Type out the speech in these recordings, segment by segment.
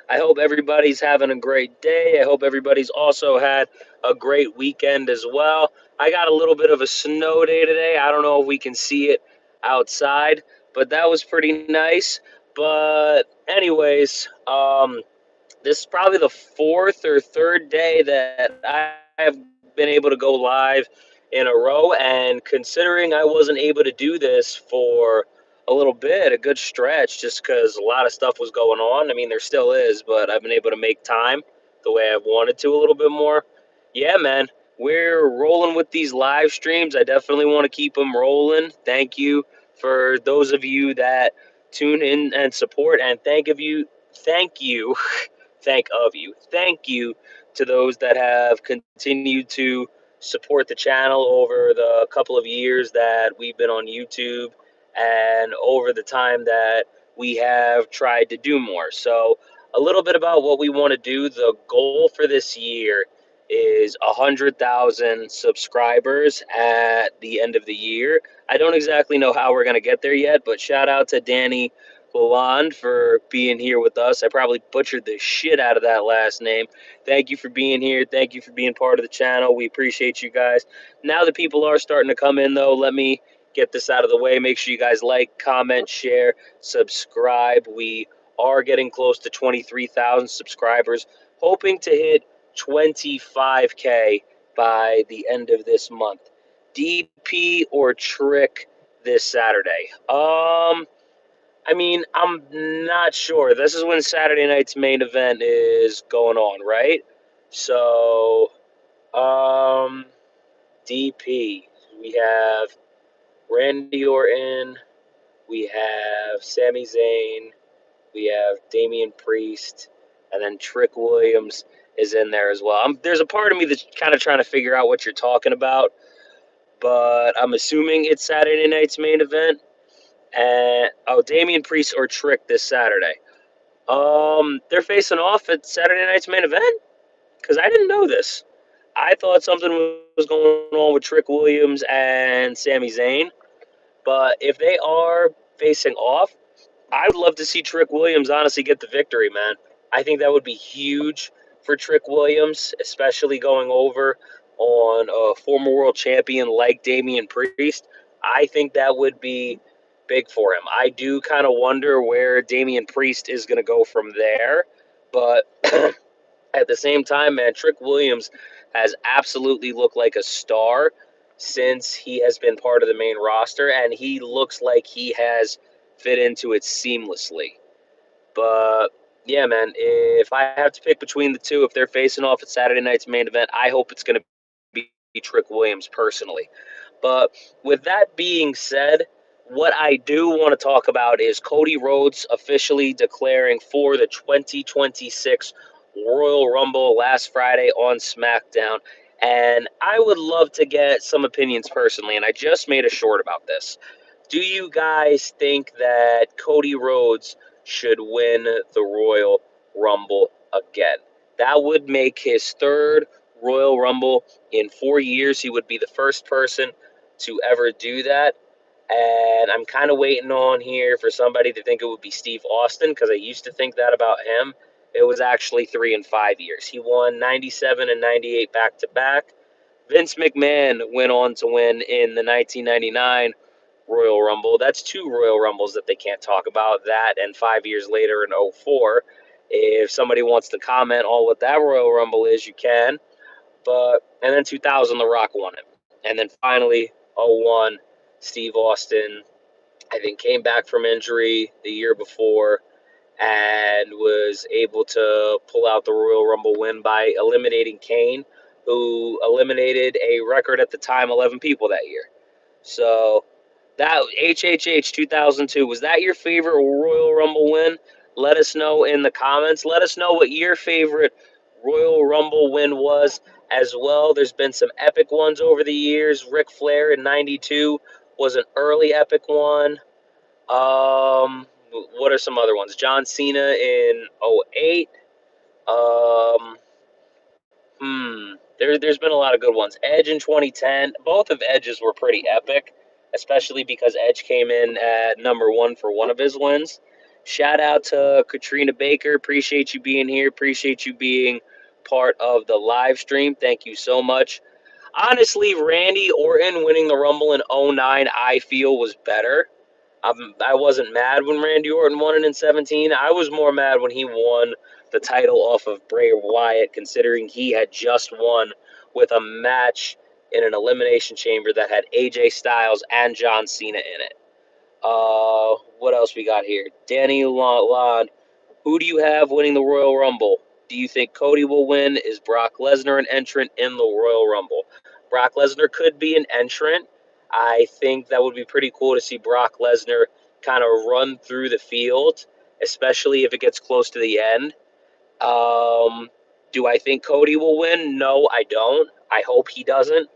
I hope everybody's having a great day. I hope everybody's also had a great weekend as well. I got a little bit of a snow day today. I don't know if we can see it outside, but that was pretty nice. But, anyways, this is probably the fourth or third day that I have been able to go live in a row. And considering I wasn't able to do this for a little bit, a good stretch, just because a lot of stuff was going on. I mean, there still is, but I've been able to make time the way I've wanted to a little bit more. Yeah, man, we're rolling with these live streams. I definitely want to keep them rolling. Thank you for those of you that tune in and support, and thank you Thank you to those that have continued to support the channel over the couple of years that we've been on YouTube and over the time that we have tried to do more. So, a little bit about what we want to do. The goal for this year is 100,000 subscribers at the end of the year. I don't exactly know how we're going to get there yet, but shout out to Danny Lalonde for being here with us. I probably butchered the shit out of that last name. Thank you for being here. Thank you for being part of the channel. We appreciate you guys. Now that people are starting to come in, though, let me get this out of the way. Make sure you guys like, comment, share, subscribe. We are getting close to 23,000 subscribers, hoping to hit 25K by the end of this month. DP or Trick this Saturday? I mean, I'm not sure. This is when Saturday night's main event is going on, right? So, um, DP. We have Randy Orton. We have Sami Zayn. We have Damian Priest. And then Trick Williams is in there as well. There's a part of me that's kind of trying to figure out what you're talking about, but I'm assuming it's Saturday night's main event. And, oh, Damian Priest or Trick this Saturday. They're facing off at Saturday night's main event? Because I didn't know this. I thought something was going on with Trick Williams and Sami Zayn. But if they are facing off, I would love to see Trick Williams honestly get the victory, man. I think that would be huge for Trick Williams, especially going over on a former world champion like Damian Priest. I think that would be big for him. I do kind of wonder where Damian Priest is going to go from there, but at the same time, man, Trick Williams has absolutely looked like a star since he has been part of the main roster, and he looks like he has fit into it seamlessly. But yeah, man, if I have to pick between the two, if they're facing off at Saturday night's main event, I hope it's going to be Trick Williams personally. But with that being said, what I do want to talk about is Cody Rhodes officially declaring for the 2026 Royal Rumble last Friday on SmackDown. And I would love to get some opinions personally, and I just made a short about this. Do you guys think that Cody Rhodes should win the Royal Rumble again? That would make his third Royal Rumble in 4 years. He would be the first person to ever do that. And I'm kind of waiting on here for somebody to think it would be Steve Austin because I used to think that about him. It was actually 3 and 5 years. He won 97 and 98 back to back. Vince McMahon went on to win in the 1999 Royal Rumble. That's two Royal Rumbles that they can't talk about. That and 5 years later in '04. If somebody wants to comment on what that Royal Rumble is, you can. But and then 2000, The Rock won it, and then finally '01, Steve Austin, I think, came back from injury the year before and was able to pull out the Royal Rumble win by eliminating Kane, who eliminated a record at the time 11 people that year. So that HHH 2002, was that your favorite Royal Rumble win? Let us know in the comments. Let us know what your favorite Royal Rumble win was as well. There's been some epic ones over the years. Ric Flair in '92 was an early epic one. What are some other ones? John Cena in '08. Um, there's been a lot of good ones. Edge in 2010. Both of Edge's were pretty epic, especially because Edge came in at number one for one of his wins. Shout out to Katrina Baker. Appreciate you being here. Appreciate you being part of the live stream. Thank you so much. Honestly, Randy Orton winning the Rumble in '09, I feel was better. I wasn't mad when Randy Orton won it in 17. I was more mad when he won the title off of Bray Wyatt, considering he had just won with a match in an elimination chamber that had AJ Styles and John Cena in it. What else we got here? Danny Lond. Who do you have winning the Royal Rumble? Do you think Cody will win? Is Brock Lesnar an entrant in the Royal Rumble? Brock Lesnar could be an entrant. I think that would be pretty cool to see Brock Lesnar kind of run through the field, especially if it gets close to the end. Um, do I think Cody will win? No, I don't. I hope he doesn't.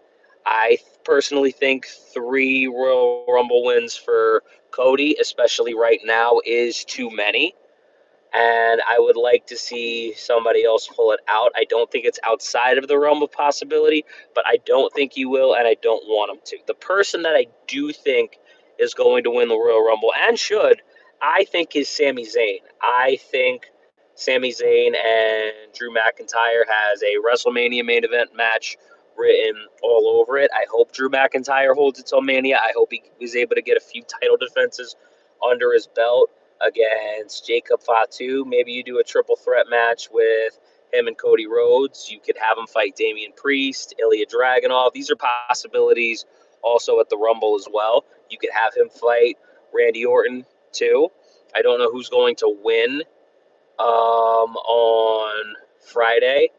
I personally think 3 Royal Rumble wins for Cody, especially right now, is too many. And I would like to see somebody else pull it out. I don't think it's outside of the realm of possibility, but I don't think he will, and I don't want him to. The person that I do think is going to win the Royal Rumble and should, I think, is Sami Zayn. I think Sami Zayn and Drew McIntyre has a WrestleMania main event match written all over it. I hope Drew McIntyre holds it till Mania. I hope he was able to get a few title defenses under his belt against Jacob Fatu. Maybe you do a triple threat match with him and Cody Rhodes. You could have him fight Damian Priest, Ilya Dragunov. These are possibilities also at the Rumble as well. You could have him fight Randy Orton too. I don't know who's going to win on Friday.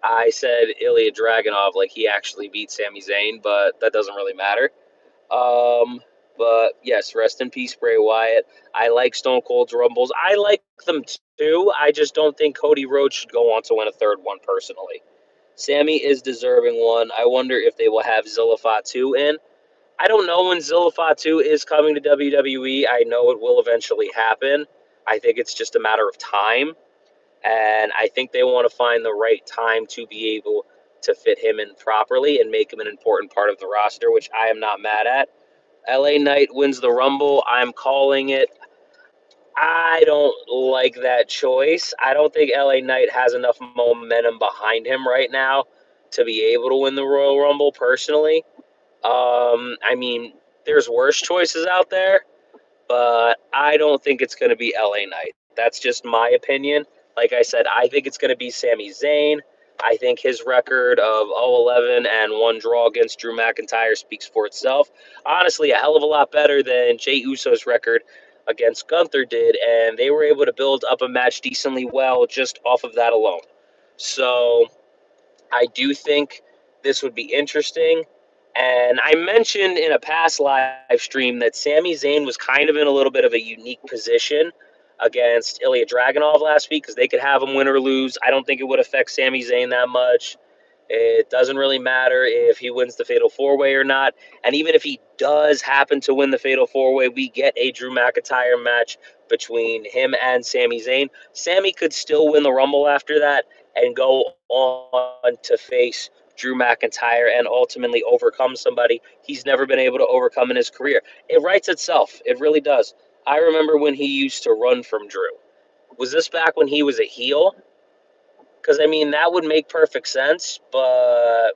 I said Ilya Dragunov like he actually beat Sami Zayn, but that doesn't really matter. Um, but yes, rest in peace, Bray Wyatt. I like Stone Cold's Rumbles. I like them too. I just don't think Cody Rhodes should go on to win a third one personally. Sammy is deserving one. I wonder if they will have Zilla Fatu in. I don't know when Zilla Fatu is coming to WWE. I know it will eventually happen. I think it's just a matter of time. And I think they want to find the right time to be able to fit him in properly and make him an important part of the roster, which I am not mad at. LA Knight wins the Rumble. I'm calling it. I don't like that choice. I don't think LA Knight has enough momentum behind him right now to be able to win the Royal Rumble personally. I mean, there's worse choices out there, but I don't think it's going to be LA Knight. That's just my opinion. Like I said, I think it's going to be Sami Zayn. I think his record of 0-11 and 1 draw against Drew McIntyre speaks for itself. Honestly, a hell of a lot better than Jey Uso's record against Gunther did, and they were able to build up a match decently well just off of that alone. So I do think this would be interesting. And I mentioned in a past live stream that Sami Zayn was kind of in a little bit of a unique position against Ilya Dragunov last week because they could have him win or lose. I don't think it would affect Sami Zayn that much. It doesn't really matter if he wins the Fatal 4-Way or not. And even if he does happen to win the Fatal 4-Way, we get a Drew McIntyre match between him and Sami Zayn. Sami could still win the Rumble after that and go on to face Drew McIntyre and ultimately overcome somebody he's never been able to overcome in his career. It writes itself. It really does. I remember when he used to run from Drew. Was this back when he was a heel? Because, I mean, that would make perfect sense. But,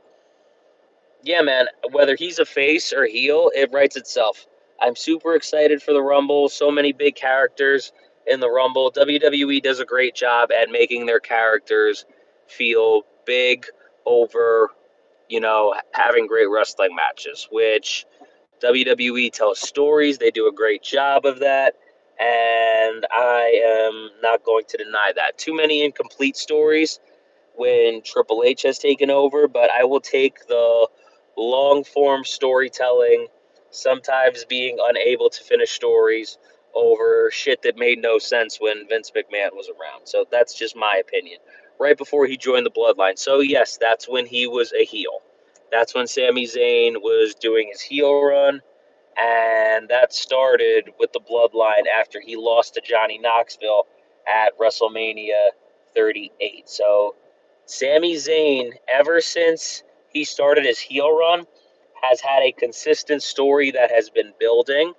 yeah, man, whether he's a face or heel, it writes itself. I'm super excited for the Rumble. So many big characters in the Rumble. WWE does a great job at making their characters feel big over, having great wrestling matches, which WWE tells stories. They do a great job of that. And I am not going to deny that. Too many incomplete stories when Triple H has taken over, but I will take the long form storytelling, sometimes being unable to finish stories over shit that made no sense when Vince McMahon was around. So that's just my opinion. Right before he joined the Bloodline. So, yes, that's when he was a heel. That's when Sami Zayn was doing his heel run. And that started with the Bloodline after he lost to Johnny Knoxville at WrestleMania 38. So, Sami Zayn, ever since he started his heel run, has had a consistent story that has been building,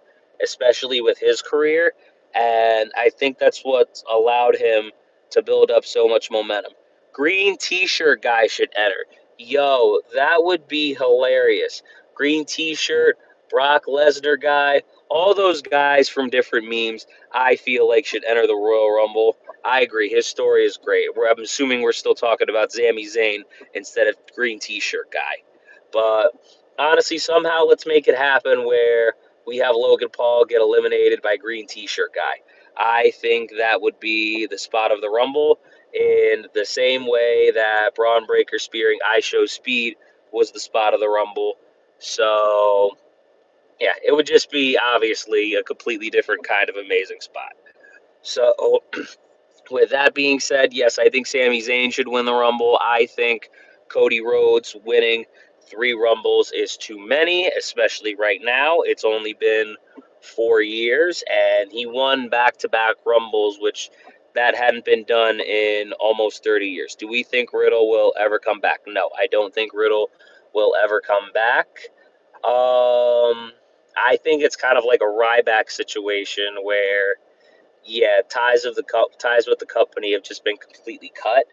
especially with his career. And I think that's what allowed him to build up so much momentum. Green T-shirt guy should enter. Yo, that would be hilarious. Green T-shirt, Brock Lesnar guy, all those guys from different memes, I feel like should enter the Royal Rumble. I agree. His story is great. I'm assuming we're still talking about Sami Zayn instead of Green T-shirt guy. But honestly, somehow let's make it happen where we have Logan Paul get eliminated by Green T-shirt guy. I think that would be the spot of the Rumble in the same way that Braun Breaker spearing I Show Speed was the spot of the Rumble. So, yeah, it would just be obviously a completely different kind of amazing spot. So, with that being said, yes, I think Sami Zayn should win the Rumble. I think Cody Rhodes winning 3 Rumbles is too many, especially right now. It's only been 4 years, and he won back-to-back Rumbles, which that hadn't been done in almost 30 years. Do we think Riddle will ever come back? No, I don't think Riddle will ever come back. I think it's kind of like a Ryback situation where ties with the company have just been completely cut,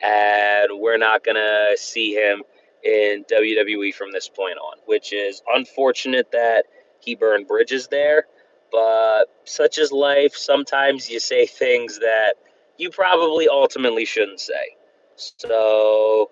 and we're not gonna see him in WWE from this point on, which is unfortunate that he burned bridges there. But such is life. Sometimes you say things that you probably ultimately shouldn't say. So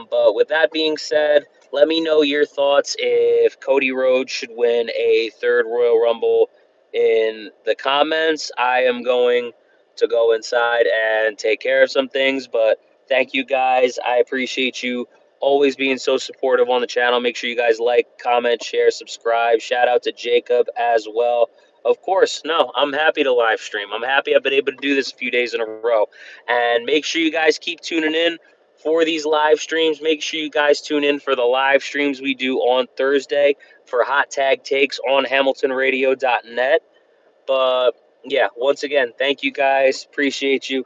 but with that being said, let me know your thoughts if Cody Rhodes should win a third Royal Rumble in the comments. I am going to go inside and take care of some things, but thank you guys. I appreciate you always being so supportive on the channel. Make sure you guys like, comment, share, subscribe. Shout out to Jacob as well. Of course, no, I'm happy to live stream. I'm happy I've been able to do this a few days in a row. And make sure you guys keep tuning in for these live streams. Make sure you guys tune in for the live streams we do on Thursday for Hot Tag Takes on HamiltonRadio.net. But yeah, once again, thank you guys. Appreciate you.